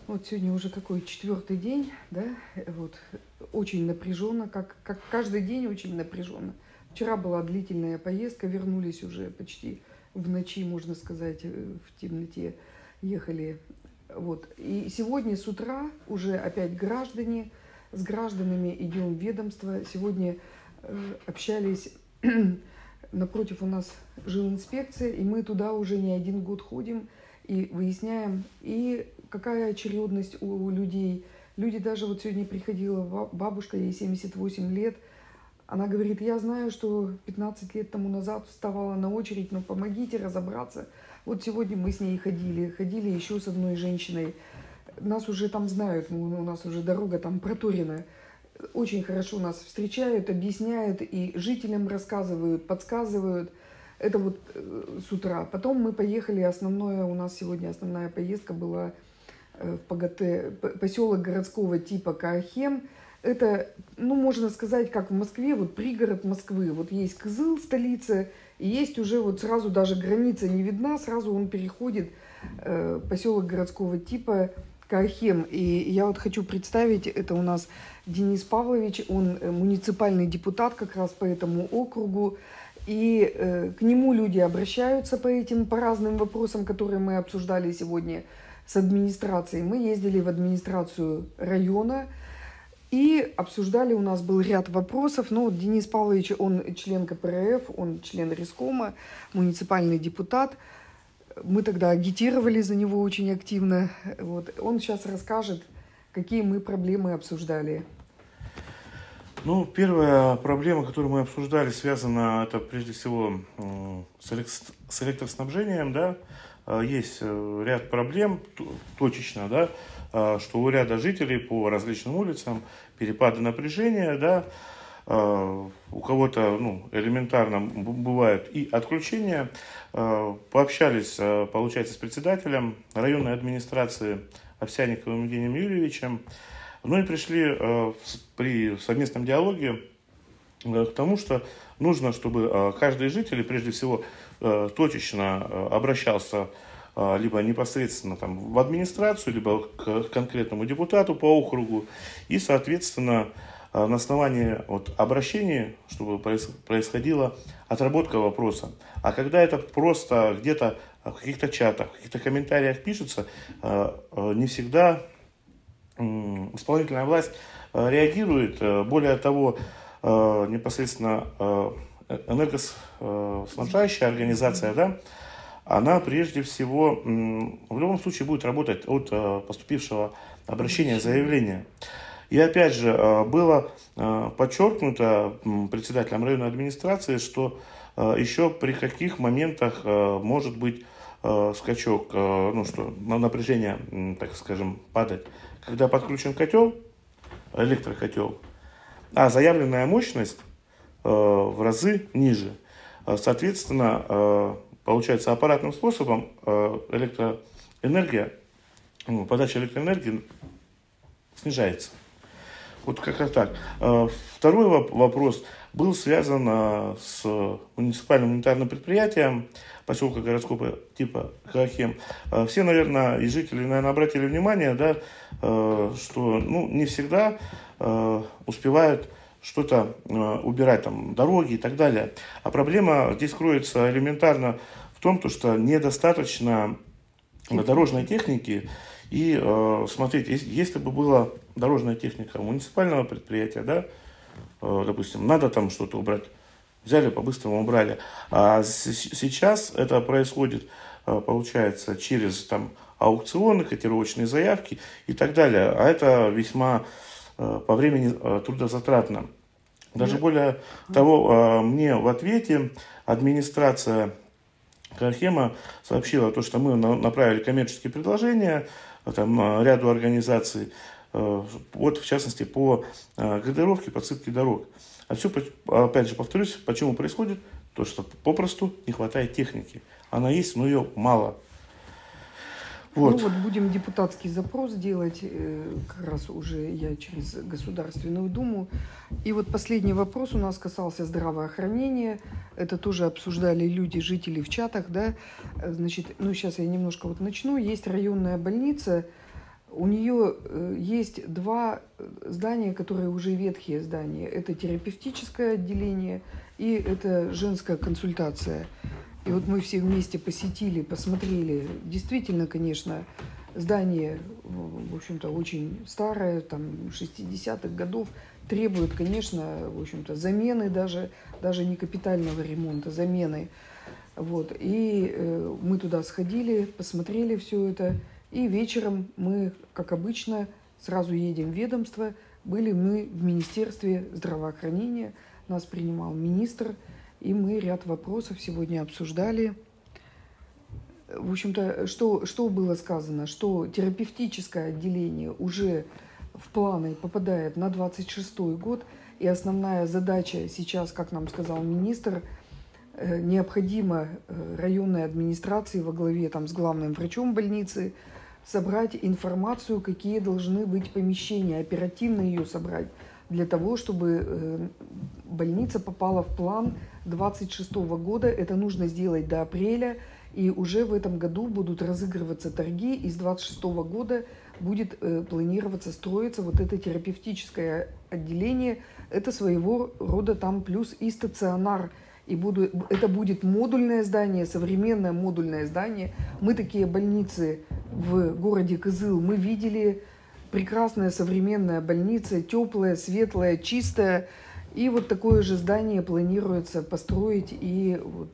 Вот сегодня уже какой четвертый день, да, вот очень напряженно, как каждый день очень напряженно. Вчера была длительная поездка, вернулись уже почти в ночи, можно сказать, в темноте ехали. Вот. И сегодня с утра уже опять граждане, с гражданами идем в ведомство. Сегодня общались, напротив у нас жилинспекция, и мы туда уже не один год ходим и выясняем, и какая очередность у людей. Люди даже, вот сегодня приходила бабушка, ей 78 лет, она говорит, я знаю, что 15 лет тому назад вставала на очередь, но помогите разобраться. Вот сегодня мы с ней ходили еще с одной женщиной. Нас уже там знают, у нас уже дорога там проторена. Очень хорошо нас встречают, объясняют и жителям рассказывают, подсказывают. Это вот с утра. Потом мы поехали, у нас сегодня основная поездка была в ПГТ, поселок городского типа Каахем. Это, можно сказать, как в Москве, вот пригород Москвы. Вот есть Кызыл, столица, и есть уже вот сразу даже граница не видна, сразу он переходит, поселок городского типа Каахем. И я вот хочу представить, это у нас Денис Павлович, он муниципальный депутат как раз по этому округу. И к нему люди обращаются по разным вопросам, которые мы обсуждали сегодня с администрацией. Мы ездили в администрацию района и обсуждали, у нас был ряд вопросов. Но вот Денис Павлович, он член КПРФ, он член Рискома, муниципальный депутат. Мы тогда агитировали за него очень активно. Вот. Он сейчас расскажет, какие мы проблемы обсуждали. Первая проблема, которую мы обсуждали, связана, это прежде всего с электроснабжением, да. Есть ряд проблем, точечно, да, что у ряда жителей по различным улицам перепады напряжения, да, у кого-то, элементарно бывают и отключения. Пообщались, получается, с председателем районной администрации Овсянниковым Евгением Юрьевичем. И пришли при совместном диалоге к тому, что нужно, чтобы каждый житель, прежде всего, точечно обращался либо непосредственно в администрацию, либо к конкретному депутату по округу. И, соответственно, на основании обращений, чтобы происходила отработка вопроса. А когда это просто где-то в каких-то чатах, в каких-то комментариях пишется, не всегда исполнительная власть реагирует. Более того, непосредственно энергоснабжающая организация, да, она прежде всего в любом случае будет работать от поступившего обращения, заявления. И опять же, было подчеркнуто председателем районной администрации, что еще при каких моментах может быть скачок, что напряжение, так скажем, падать. Когда подключен котел, электрокотел, а заявленная мощность в разы ниже. Соответственно, получается, аппаратным способом подача электроэнергии снижается. Вот как-то так. Второй вопрос был связан с муниципальным унитарным предприятием поселка городского типа Каахем. Все, наверное, и жители, обратили внимание, да, что не всегда успевают что-то убирать, дороги и так далее. А проблема здесь кроется элементарно в том, что недостаточно дорожной техники. И смотрите, если бы была дорожная техника муниципального предприятия, да, допустим, надо что-то убрать, взяли, по-быстрому убрали. А сейчас это происходит, получается, через аукционы, котировочные заявки и так далее. А это весьма по времени трудозатратно. Даже более того, мне в ответе администрация Каахема сообщила то, что мы направили коммерческие предложения ряду организаций, в частности, по градировке, подсыпке дорог. А все, опять же, повторюсь, почему происходит? То, что попросту не хватает техники. Она есть, но ее мало. Вот. Будем депутатский запрос делать, как раз уже я через Государственную Думу. И вот последний вопрос у нас касался здравоохранения. Это тоже обсуждали люди, жители в чатах, да. Значит, сейчас я немножко начну. Есть районная больница, У нее есть два здания, которые уже ветхие здания. Это терапевтическое отделение и это женская консультация. И вот мы все вместе посетили, посмотрели. Действительно, конечно, здание, в общем-то, очень старое, там, 60-х годов. Требует, конечно, в общем-то, замены даже не капитального ремонта, замены. Вот. И мы туда сходили, посмотрели все это. И вечером мы, как обычно, сразу едем в ведомство. Были мы в Министерстве здравоохранения. Нас принимал министр. И мы ряд вопросов сегодня обсуждали. В общем-то, что было сказано? Что терапевтическое отделение уже в планы попадает на 2026 год. И основная задача сейчас, как нам сказал министр, необходимо районной администрации во главе там, с главным врачом больницы собрать информацию, какие должны быть помещения, оперативно ее собрать, для того, чтобы больница попала в план 2026 года. Это нужно сделать до апреля, и уже в этом году будут разыгрываться торги, и с 2026 года будет планироваться, строиться вот это терапевтическое отделение. Это своего рода там плюс и стационар. Это будет модульное здание, современное модульное здание. Мы такие больницы в городе Кызыл, мы видели. Прекрасная современная больница, теплая, светлая, чистая. И вот такое же здание планируется построить и вот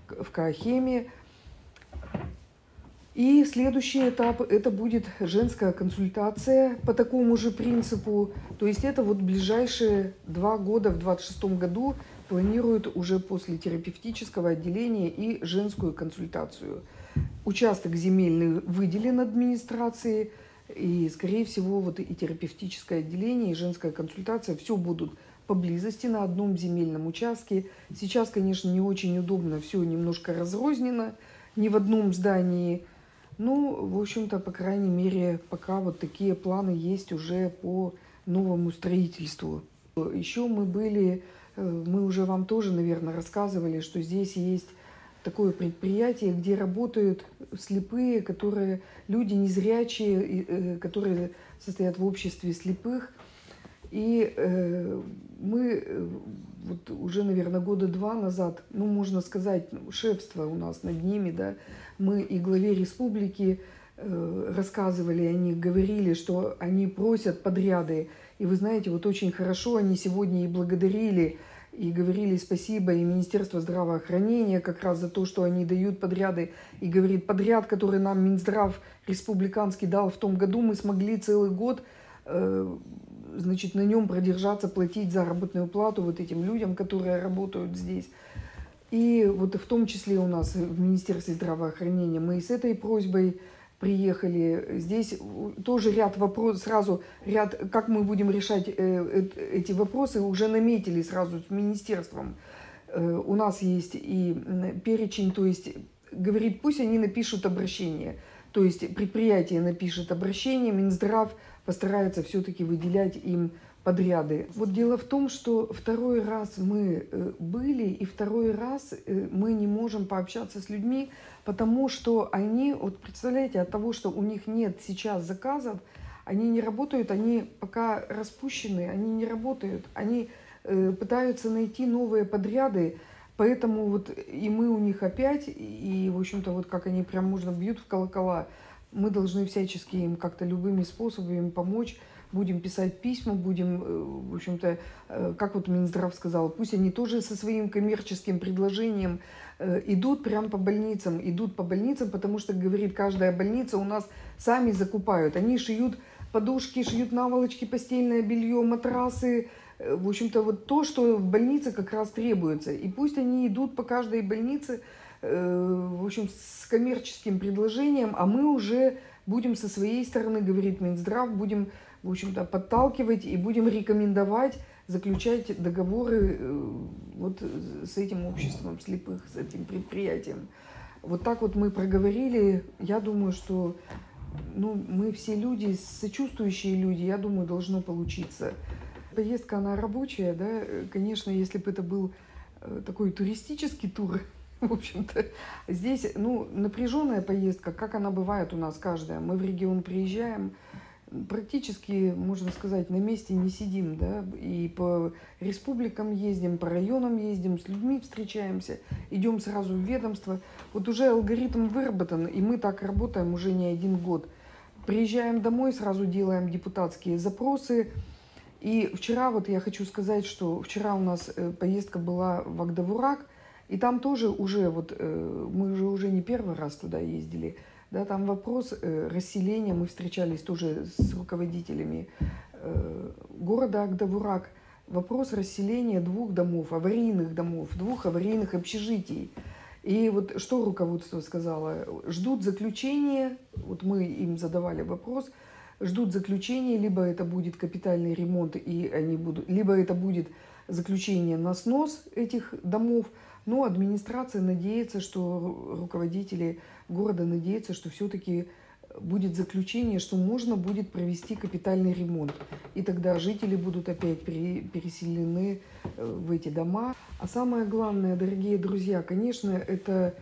в Каахеме. И следующий этап – это будет женская консультация по такому же принципу. То есть это вот ближайшие 2 года, в 2026 году планируют уже после терапевтического отделения и женскую консультацию. Участок земельный выделен администрации, и, скорее всего, вот и терапевтическое отделение, и женская консультация все будут поблизости на одном земельном участке. Сейчас, конечно, не очень удобно, все немножко разрознено, не в одном здании. Ну, в общем-то, по крайней мере, пока вот такие планы есть уже по новому строительству. Еще мы уже вам тоже, наверное, рассказывали, что здесь есть такое предприятие, где работают слепые, люди незрячие, которые состоят в обществе слепых. И мы вот уже, наверное, 2 года назад, можно сказать, шефство у нас над ними, да, мы и главе республики рассказывали о них, говорили, что они просят подряды. И вы знаете, вот очень хорошо они сегодня и благодарили, и говорили спасибо и Министерству здравоохранения как раз за то, что они дают подряды. И говорит, подряд, который нам Минздрав республиканский дал в том году, мы смогли целый год на нем продержаться, платить заработную плату вот этим людям, которые работают здесь. И вот в том числе у нас в Министерстве здравоохранения мы и с этой просьбой приехали. Здесь тоже ряд вопросов, как мы будем решать эти вопросы, уже наметили сразу с министерством. У нас есть и перечень, то есть говорит, пусть они напишут обращение. То есть предприятие напишет обращение, Минздрав постарается все-таки выделять им подряды. Вот дело в том, что 2-й раз мы были, и 2-й раз мы не можем пообщаться с людьми, потому что они, вот представляете, от того, что у них нет сейчас заказов, они не работают, они пока распущены, они не работают, они пытаются найти новые подряды, поэтому вот и мы у них опять, и в общем-то вот как они прям можно бьют в колокола, мы должны всячески им как-то любыми способами им помочь. Будем писать письма, будем, в общем-то, как вот Минздрав сказал, пусть они тоже со своим коммерческим предложением идут прямо по больницам, потому что, говорит, каждая больница у нас сами закупают. Они шьют подушки, шьют наволочки, постельное белье, матрасы, в общем-то, вот то, что в больнице как раз требуется. И пусть они идут по каждой больнице, в общем, с коммерческим предложением, а мы уже будем со своей стороны, говорит Минздрав, будем, в общем-то, подталкивать и будем рекомендовать заключать договоры вот с этим обществом слепых, с этим предприятием. Вот так вот мы проговорили. Я думаю, что мы все люди, сочувствующие люди, я думаю, должно получиться. Поездка, она рабочая, да, конечно, если бы это был такой туристический тур, В общем-то, здесь, ну, напряженная поездка, как она бывает у нас каждая. Мы в регион приезжаем, практически, можно сказать, на месте не сидим, да, и по республикам ездим, по районам ездим, с людьми встречаемся, идем сразу в ведомство. Вот уже алгоритм выработан, и мы так работаем уже не 1 год. Приезжаем домой, сразу делаем депутатские запросы. И вчера, вот я хочу сказать, что вчера у нас поездка была в Агдавурак, и там тоже уже, вот мы же уже не 1-й раз туда ездили, да, там вопрос расселения, мы встречались тоже с руководителями города Агдавурак, вопрос расселения 2 домов, аварийных домов, 2 аварийных общежитий. И вот что руководство сказало? Ждут заключения, вот мы им задавали вопрос, ждут заключения, либо это будет капитальный ремонт, и они будут, либо это будет заключение на снос этих домов. Но администрация надеется, что руководители города надеются, что все-таки будет заключение, что можно будет провести капитальный ремонт. И тогда жители будут опять переселены в эти дома. А самое главное, дорогие друзья, конечно, это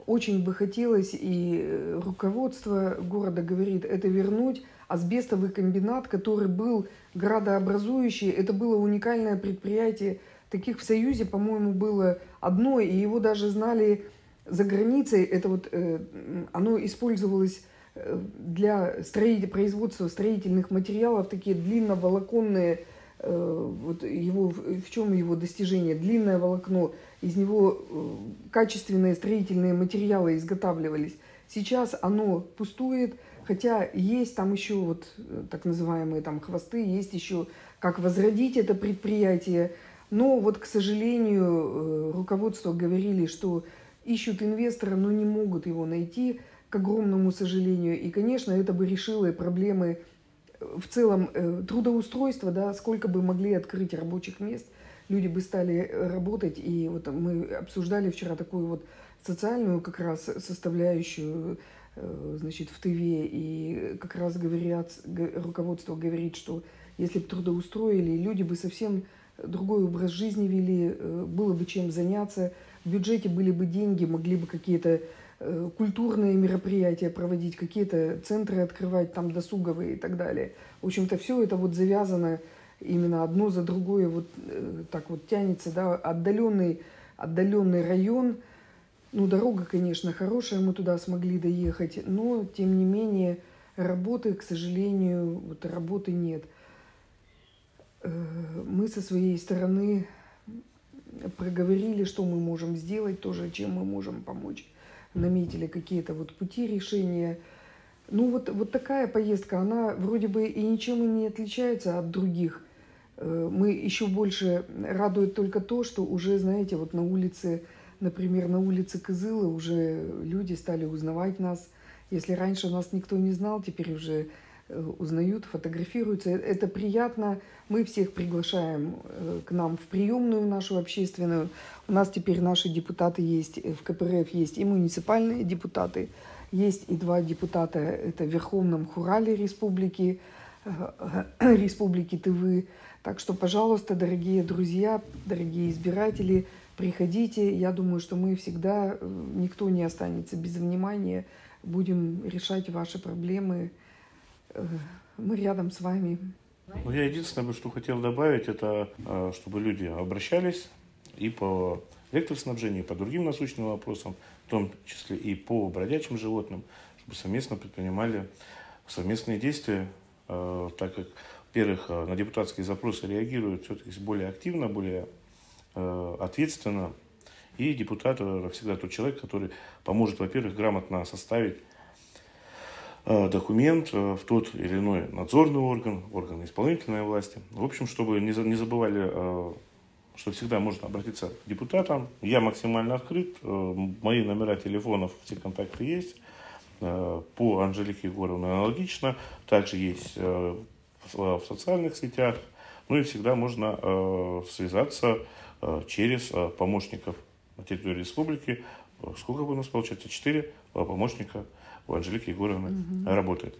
очень бы хотелось, и руководство города говорит, это вернуть асбестовый комбинат, который был градообразующий. Это было уникальное предприятие. Таких в Союзе, по-моему, было одно, и его даже знали за границей. Это вот, оно использовалось для производства строительных материалов, такие длинноволоконные, вот его, в чем его достижение? Длинное волокно, из него качественные строительные материалы изготавливались. Сейчас оно пустует, хотя есть там еще вот так называемые там хвосты, есть еще как возродить это предприятие. Но вот, к сожалению, руководство говорили, что ищут инвестора, но не могут его найти, к огромному сожалению. И, конечно, это бы решило проблемы в целом трудоустройства, да, сколько бы могли открыть рабочих мест, люди бы стали работать. И вот мы обсуждали вчера такую вот социальную как раз составляющую, значит, в Тыве, и как раз руководство говорит, что если бы трудоустроили, люди бы совсем другой образ жизни вели, было бы чем заняться, в бюджете были бы деньги, могли бы какие-то культурные мероприятия проводить, какие-то центры открывать, там досуговые и так далее. В общем-то, все это вот завязано именно одно за другое, вот так вот тянется, да, отдаленный район. Ну, дорога, конечно, хорошая, мы туда смогли доехать, но, тем не менее, работы, к сожалению, вот работы нет. Мы со своей стороны проговорили, что мы можем сделать, тоже чем мы можем помочь. Наметили какие-то вот пути решения. Ну, вот такая поездка, она вроде бы и ничем и не отличается от других. Мы еще больше радует только то, что уже, знаете, вот на улице, например, на улице Кызыла уже люди стали узнавать нас. Если раньше нас никто не знал, теперь уже узнают, фотографируются. Это приятно. Мы всех приглашаем к нам в приемную нашу общественную. У нас теперь наши депутаты есть, в КПРФ есть и муниципальные депутаты, есть и 2 депутата, это в Верховном Хурале Республики Тывы. Так что, пожалуйста, дорогие друзья, дорогие избиратели, приходите. Я думаю, что мы всегда, никто не останется без внимания. Будем решать ваши проблемы. Мы рядом с вами. Ну, я единственное, что хотел добавить, это чтобы люди обращались и по электроснабжению, и по другим насущным вопросам, в том числе и по бродячим животным, чтобы совместно предпринимали совместные действия, так как, во-первых, на депутатские запросы реагируют все-таки более активно, более ответственно, и депутат всегда тот человек, который поможет, во-первых, грамотно составить документ в тот или иной надзорный орган исполнительной власти. В общем, чтобы не забывали, что всегда можно обратиться к депутатам. Я максимально открыт, мои номера телефонов, все контакты есть. По Анжелике Егоровне аналогично, также есть в социальных сетях. Ну и всегда можно связаться через помощников на территории республики. Сколько у нас получается? 4 помощника у Анжелики Егоровны работает.